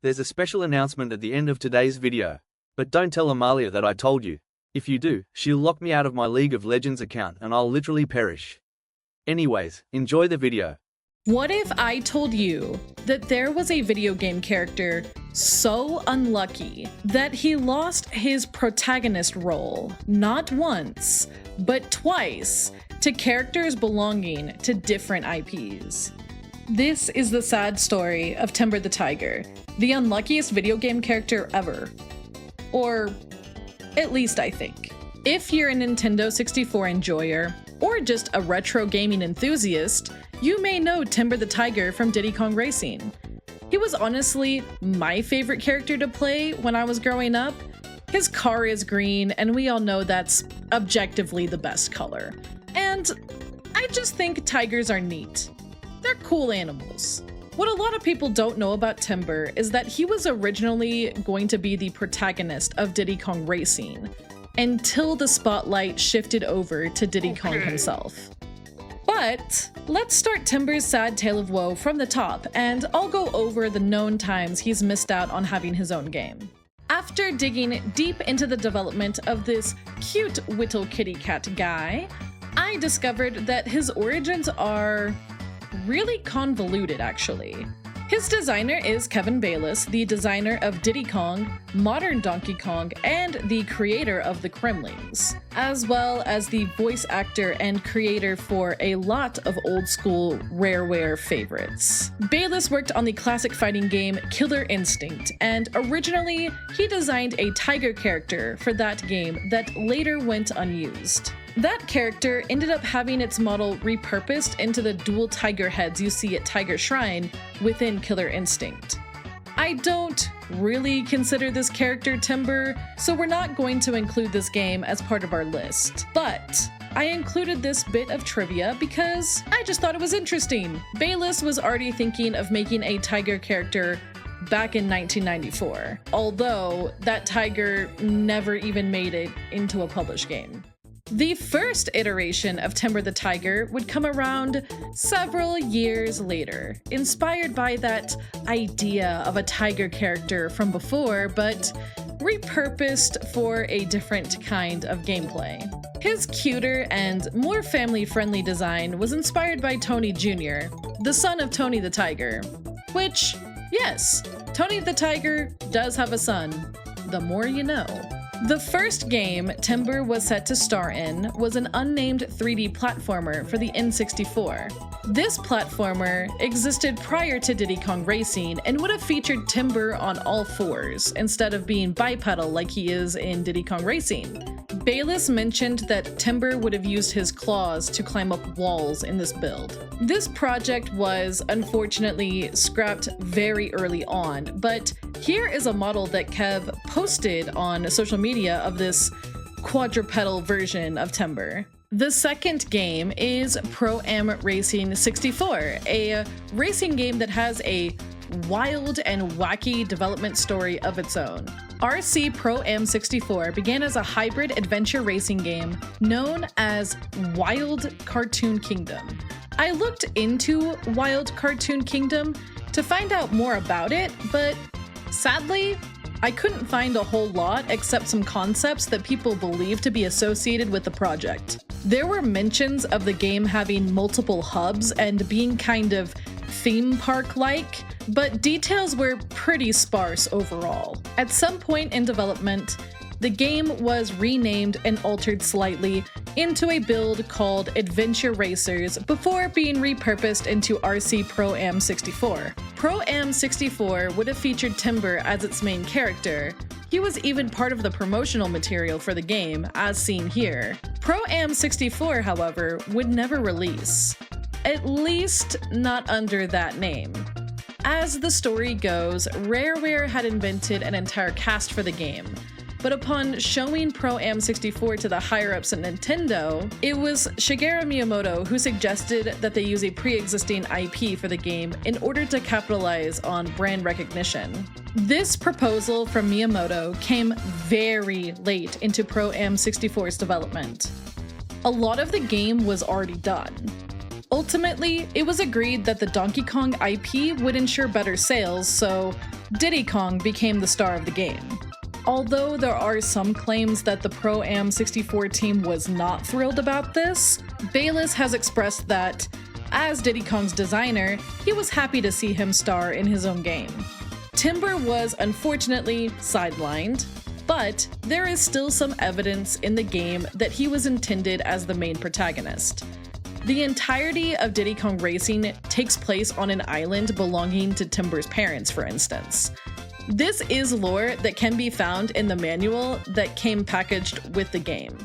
There's a special announcement at the end of today's video. But don't tell Amalia that I told you. If you do, she'll lock me out of my League of Legends account and I'll literally perish. Anyways, enjoy the video. What if I told you that there was a video game character so unlucky that he lost his protagonist role not once, but twice to characters belonging to different IPs? This is the sad story of Timber the Tiger, the unluckiest video game character ever. Or at least I think. If you're a Nintendo 64 enjoyer, or just a retro gaming enthusiast, you may know Timber the Tiger from Diddy Kong Racing. He was honestly my favorite character to play when I was growing up. His car is green, and we all know that's objectively the best color. And I just think tigers are neat. They're cool animals. What a lot of people don't know about Timber is that he was originally going to be the protagonist of Diddy Kong Racing, until the spotlight shifted over to Diddy Kong himself. But let's start Timber's sad tale of woe from the top, and I'll go over the known times he's missed out on having his own game. After digging deep into the development of this cute little kitty cat guy, I discovered that his origins are really convoluted, actually. His designer is Kevin Bayliss, the designer of Diddy Kong, Modern Donkey Kong, and the creator of the Kremlings, as well as the voice actor and creator for a lot of old school Rareware favorites. Bayliss worked on the classic fighting game Killer Instinct, and originally he designed a tiger character for that game that later went unused. That character ended up having its model repurposed into the dual tiger heads you see at Tiger Shrine within Killer Instinct. I don't really consider this character Timber, so we're not going to include this game as part of our list. But I included this bit of trivia because I just thought it was interesting. Bayliss was already thinking of making a tiger character back in 1994, although that tiger never even made it into a published game. The first iteration of Timber the Tiger would come around several years later, inspired by that idea of a tiger character from before, but repurposed for a different kind of gameplay. His cuter and more family-friendly design was inspired by Tony Jr., the son of Tony the Tiger, which, yes, Tony the Tiger does have a son. The more you know. The first game Timber was set to star in was an unnamed 3D platformer for the N64. This platformer existed prior to Diddy Kong Racing and would have featured Timber on all fours instead of being bipedal like he is in Diddy Kong Racing. Bayliss mentioned that Timber would have used his claws to climb up walls in this build. This project was unfortunately scrapped very early on, but here is a model that Kev posted on social media of this quadrupedal version of Timber. The second game is Pro-Am Racing 64, a racing game that has a wild and wacky development story of its own. RC Pro-Am 64 began as a hybrid adventure racing game known as Wild Cartoon Kingdom. I looked into Wild Cartoon Kingdom to find out more about it, but sadly, I couldn't find a whole lot except some concepts that people believe to be associated with the project. There were mentions of the game having multiple hubs and being kind of theme park-like, but details were pretty sparse overall. At some point in development, the game was renamed and altered slightly into a build called Adventure Racers before being repurposed into RC Pro-Am 64. Pro-Am 64 would have featured Timber as its main character. He was even part of the promotional material for the game, as seen here. Pro-Am 64, however, would never release. At least not under that name. As the story goes, Rareware had invented an entire cast for the game, but upon showing Pro-Am 64 to the higher-ups at Nintendo, it was Shigeru Miyamoto who suggested that they use a pre-existing IP for the game in order to capitalize on brand recognition. This proposal from Miyamoto came very late into Pro-Am 64's development. A lot of the game was already done. Ultimately, it was agreed that the Donkey Kong IP would ensure better sales, so Diddy Kong became the star of the game. Although there are some claims that the Pro-Am 64 team was not thrilled about this, Bayless has expressed that, as Diddy Kong's designer, he was happy to see him star in his own game. Timber was unfortunately sidelined, but there is still some evidence in the game that he was intended as the main protagonist. The entirety of Diddy Kong Racing takes place on an island belonging to Timber's parents, for instance. This is lore that can be found in the manual that came packaged with the game.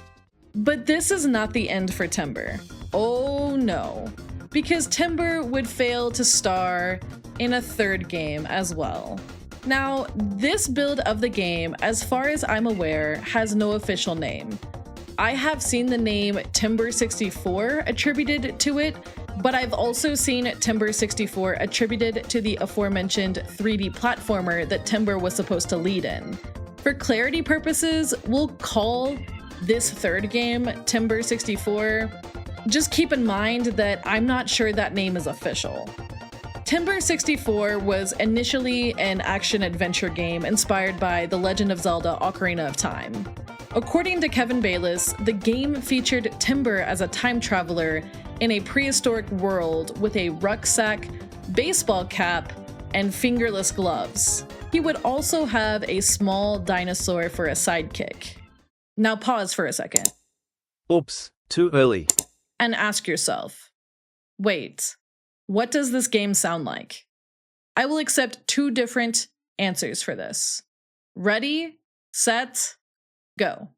But this is not the end for Timber. Oh no, because Timber would fail to star in a third game as well. Now, this build of the game, as far as I'm aware, has no official name. I have seen the name Timber 64 attributed to it, but I've also seen Timber 64 attributed to the aforementioned 3D platformer that Timber was supposed to lead in. For clarity purposes, we'll call this third game Timber 64. Just keep in mind that I'm not sure that name is official. Timber 64 was initially an action-adventure game inspired by The Legend of Zelda: Ocarina of Time. According to Kevin Bayless, the game featured Timber as a time traveler in a prehistoric world with a rucksack, baseball cap, and fingerless gloves. He would also have a small dinosaur for a sidekick. Now pause for a second. Oops, too early. And ask yourself, wait, what does this game sound like? I will accept 2 different answers for this. Ready, set, go.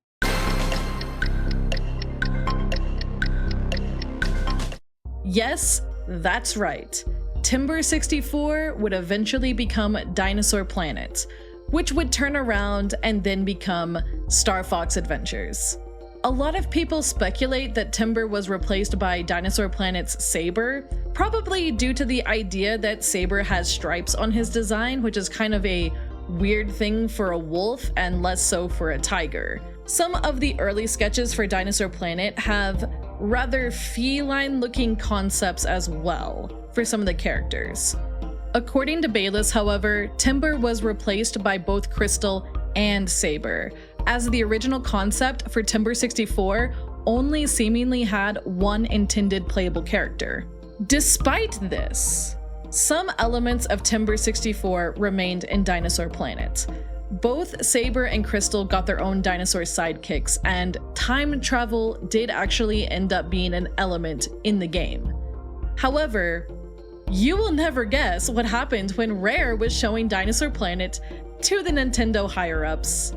Yes, that's right. Timber 64 would eventually become Dinosaur Planet, which would turn around and then become Star Fox Adventures. A lot of people speculate that Timber was replaced by Dinosaur Planet's Saber, probably due to the idea that Saber has stripes on his design, which is kind of a weird thing for a wolf and less so for a tiger. Some of the early sketches for Dinosaur Planet have rather feline-looking concepts as well for some of the characters. According to Bayless, however, Timber was replaced by both Crystal and Saber, as the original concept for Timber 64 only seemingly had one intended playable character. Despite this, some elements of Timber 64 remained in Dinosaur Planet. Both Saber and Crystal got their own dinosaur sidekicks, and time travel did actually end up being an element in the game. However, you will never guess what happened when Rare was showing Dinosaur Planet to the Nintendo higher-ups.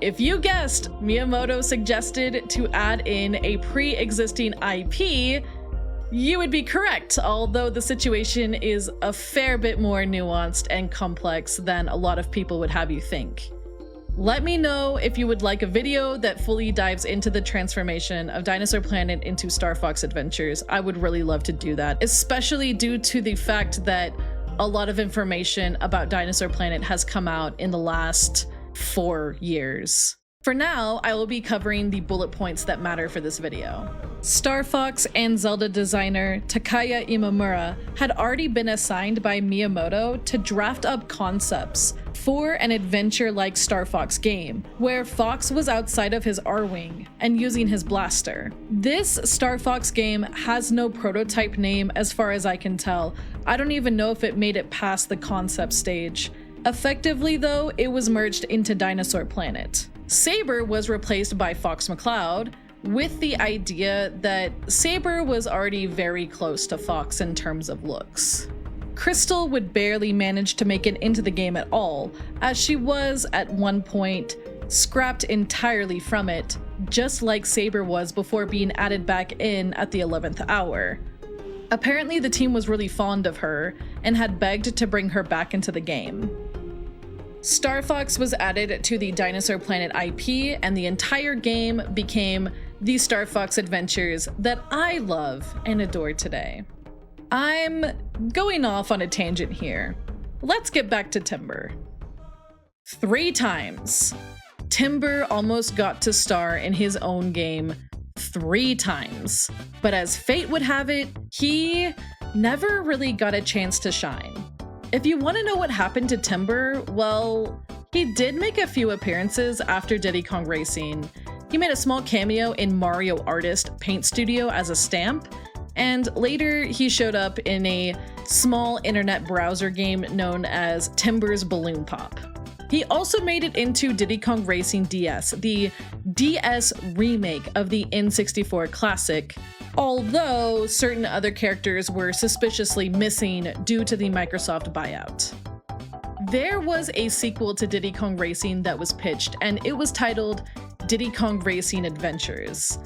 If you guessed, Miyamoto suggested to add in a pre-existing IP, you would be correct, although the situation is a fair bit more nuanced and complex than a lot of people would have you think. Let me know if you would like a video that fully dives into the transformation of Dinosaur Planet into Star Fox Adventures. I would really love to do that, especially due to the fact that a lot of information about Dinosaur Planet has come out in the last 4 years. For now, I will be covering the bullet points that matter for this video. Star Fox and Zelda designer Takaya Imamura had already been assigned by Miyamoto to draft up concepts for an adventure-like Star Fox game, where Fox was outside of his R-Wing and using his blaster. This Star Fox game has no prototype name as far as I can tell. I don't even know if it made it past the concept stage. Effectively though, it was merged into Dinosaur Planet. Saber was replaced by Fox McCloud, with the idea that Saber was already very close to Fox in terms of looks. Crystal would barely manage to make it into the game at all, as she was, at one point, scrapped entirely from it, just like Saber was before being added back in at the 11th hour. Apparently the team was really fond of her, and had begged to bring her back into the game. Star Fox was added to the Dinosaur Planet IP, and the entire game became the Star Fox Adventures that I love and adore today. I'm going off on a tangent here. Let's get back to Timber. 3 times. Timber almost got to star in his own game 3 times, but as fate would have it, he never really got a chance to shine. If you want to know what happened to Timber, well, he did make a few appearances after Diddy Kong Racing. He made a small cameo in Mario Artist Paint Studio as a stamp, and later he showed up in a small internet browser game known as Timber's Balloon Pop. He also made it into Diddy Kong Racing DS, the DS remake of the N64 classic, although certain other characters were suspiciously missing due to the Microsoft buyout. There was a sequel to Diddy Kong Racing that was pitched, and it was titled Diddy Kong Racing Adventures.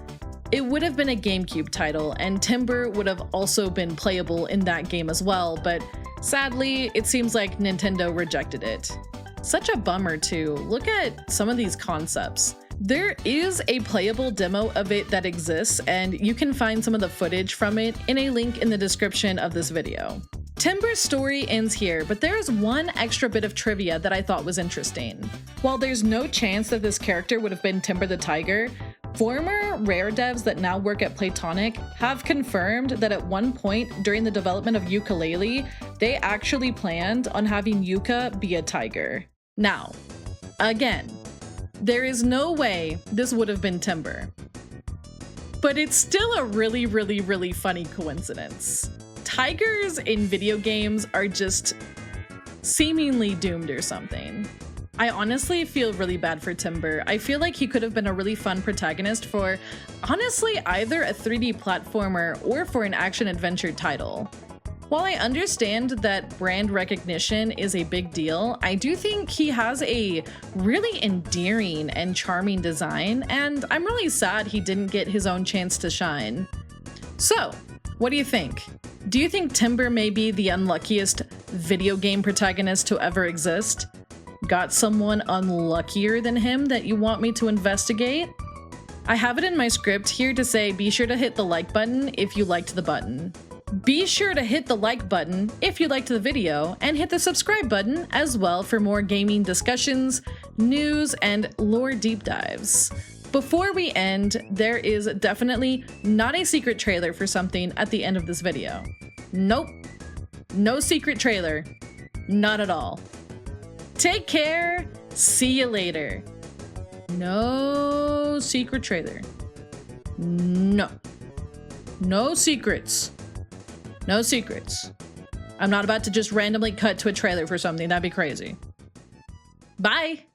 It would have been a GameCube title, and Timber would have also been playable in that game as well, but sadly, it seems like Nintendo rejected it. Such a bummer too. Look at some of these concepts. There is a playable demo of it that exists, and you can find some of the footage from it in a link in the description of this video. Timber's story ends here, but there is one extra bit of trivia that I thought was interesting. While there's no chance that this character would have been Timber the Tiger, former Rare devs that now work at Playtonic have confirmed that at one point during the development of Yooka-Laylee, they actually planned on having Yuka be a tiger. Now, again, there is no way this would have been Timber. But it's still a really funny coincidence. Tigers in video games are just seemingly doomed or something. I honestly feel really bad for Timber. I feel like he could have been a really fun protagonist for, honestly, either a 3D platformer or for an action-adventure title. While I understand that brand recognition is a big deal, I do think he has a really endearing and charming design, and I'm really sad he didn't get his own chance to shine. So, what do you think? Do you think Timber may be the unluckiest video game protagonist to ever exist? Got someone unluckier than him that you want me to investigate? I have it in my script here to say be sure to hit the like button if you liked the button. Be sure to hit the like button if you liked the video, and hit the subscribe button as well for more gaming discussions, news, and lore deep dives. Before we end, there is definitely not a secret trailer for something at the end of this video. Nope. No secret trailer. Not at all. Take care. See you later. No secret trailer. No. No secrets. No secrets. I'm not about to just randomly cut to a trailer for something. That'd be crazy. Bye.